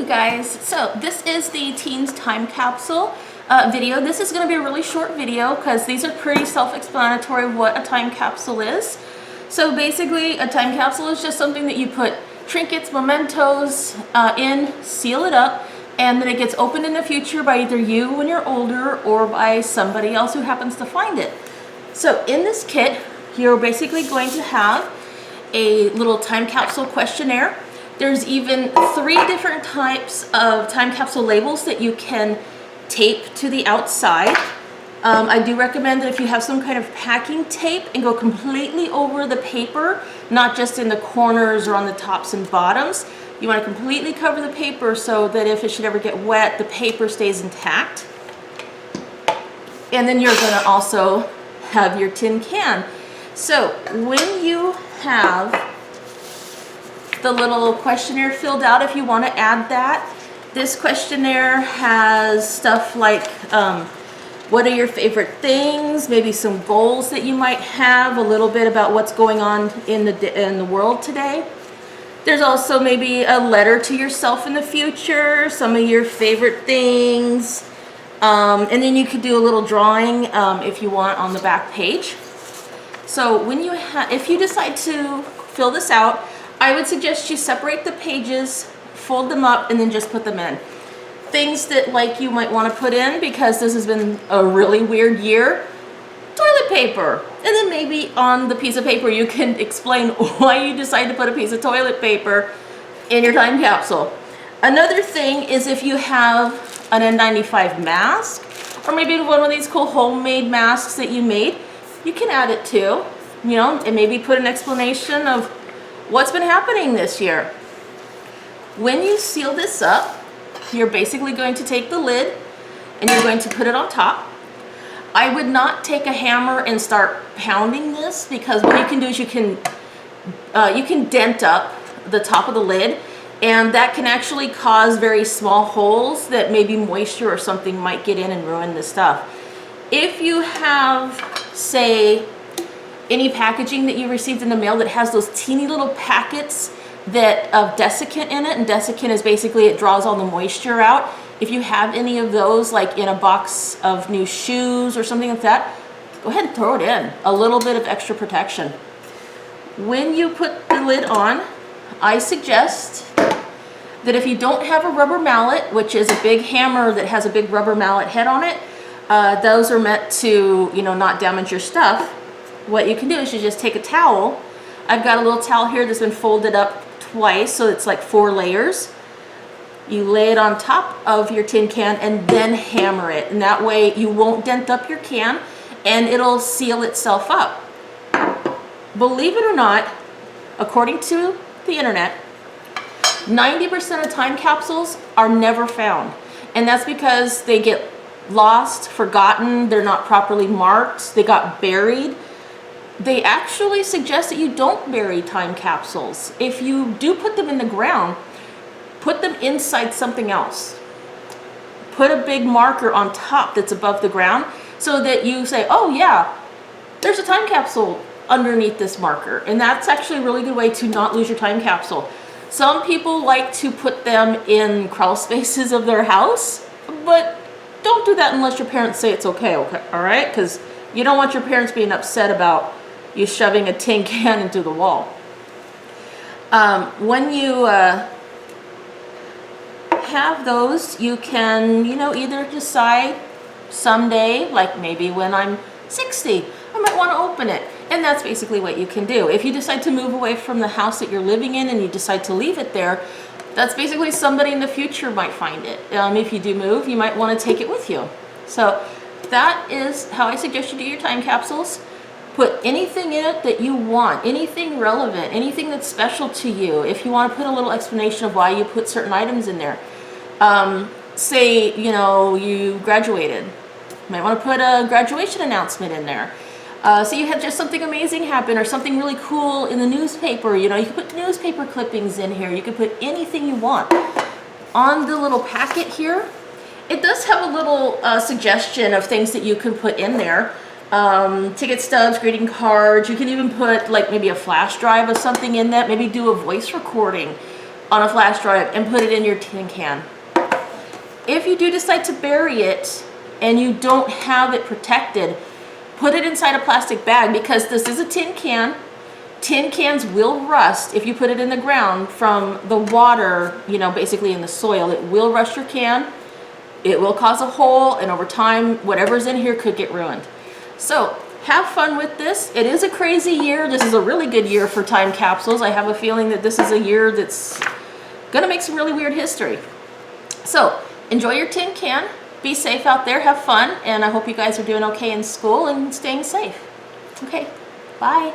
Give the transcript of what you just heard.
you guys, so this is the Teens Time Capsule video. This is going to be a really short video because these are pretty self-explanatory what a time capsule is. So basically a time capsule is just something that you put trinkets, mementos in, seal it up, and then it gets opened in the future by either you when you're older or by somebody else who happens to find it. So in this kit you're basically going to have a little time capsule questionnaire. There's even 3 different types of time capsule labels that you can tape to the outside. I do recommend that if you have some kind of packing tape and go completely over the paper, not just in the corners or on the tops and bottoms. You want to completely cover the paper so that if it should ever get wet, the paper stays intact. And then you're going to also have your tin can. So when you have the little questionnaire filled out, if you want to add that, this questionnaire has stuff like what are your favorite things, maybe some goals that you might have, a little bit about what's going on in the world today. There's also maybe a letter to yourself in the future, some of your favorite things, and then you could do a little drawing if you want on the back page. So when if you decide to fill this out, I would suggest you separate the pages, fold them up, and then just put them in. Things that you might want to put in, because this has been a really weird year: toilet paper. And then maybe on the piece of paper you can explain why you decided to put a piece of toilet paper in your time capsule. Another thing is if you have an N95 mask, or maybe one of these cool homemade masks that you made, you can add it too, and maybe put an explanation of what's been happening this year. When you seal this up, you're basically going to take the lid and you're going to put it on top. I would not take a hammer and start pounding this, because what you can do is you can dent up the top of the lid, and that can actually cause very small holes that maybe moisture or something might get in and ruin the stuff. If you have, say, any packaging that you received in the mail that has those teeny little packets of desiccant in it, and desiccant is basically, it draws all the moisture out. If you have any of those, like in a box of new shoes or something like that, go ahead and throw it in. A little bit of extra protection. When you put the lid on, I suggest that if you don't have a rubber mallet, which is a big hammer that has a big rubber mallet head on it, those are meant to, not damage your stuff. What you can do is you just take a towel. I've got a little towel here that's been folded up twice, so it's like 4 layers. You lay it on top of your tin can and then hammer it, and that way you won't dent up your can and it'll seal itself up. Believe it or not, according to the internet, 90% of time capsules are never found, and that's because they get lost, forgotten, they're not properly marked, they got buried. They actually suggest that you don't bury time capsules. If you do put them in the ground, put them inside something else. Put a big marker on top that's above the ground so that you say, oh yeah, there's a time capsule underneath this marker. And that's actually a really good way to not lose your time capsule. Some people like to put them in crawl spaces of their house, but don't do that unless your parents say it's okay, all right? Because you don't want your parents being upset about you shoving a tin can into the wall. When you have those, you can, either decide someday, like maybe when I'm 60, I might want to open it. And that's basically what you can do. If you decide to move away from the house that you're living in and you decide to leave it there, that's basically somebody in the future might find it. If you do move, you might want to take it with you. So that is how I suggest you do your time capsules. Put anything in it that you want, anything relevant, anything that's special to you. If you want to put a little explanation of why you put certain items in there. Say, you graduated. You might want to put a graduation announcement in there. Say you had just something amazing happen or something really cool in the newspaper. You can put newspaper clippings in here. You can put anything you want. On the little packet here, it does have a little suggestion of things that you can put in there. Ticket stubs, greeting cards. You can even put maybe a flash drive of something in that, maybe do a voice recording. on a flash drive and put it in your tin can. If you do decide to bury it and you don't have it protected, put it inside a plastic bag, because this is a tin can. Tin cans will rust if you put it in the ground from the water, you know, basically in the soil. It will rust your can. It will cause a hole, and over time, whatever's in here could get ruined. So have fun with this. It is a crazy year. This is a really good year for time capsules. I have a feeling that this is a year that's gonna make some really weird history. So enjoy your tin can. Be safe out there, have fun, and I hope you guys are doing okay in school and staying safe. Okay, bye.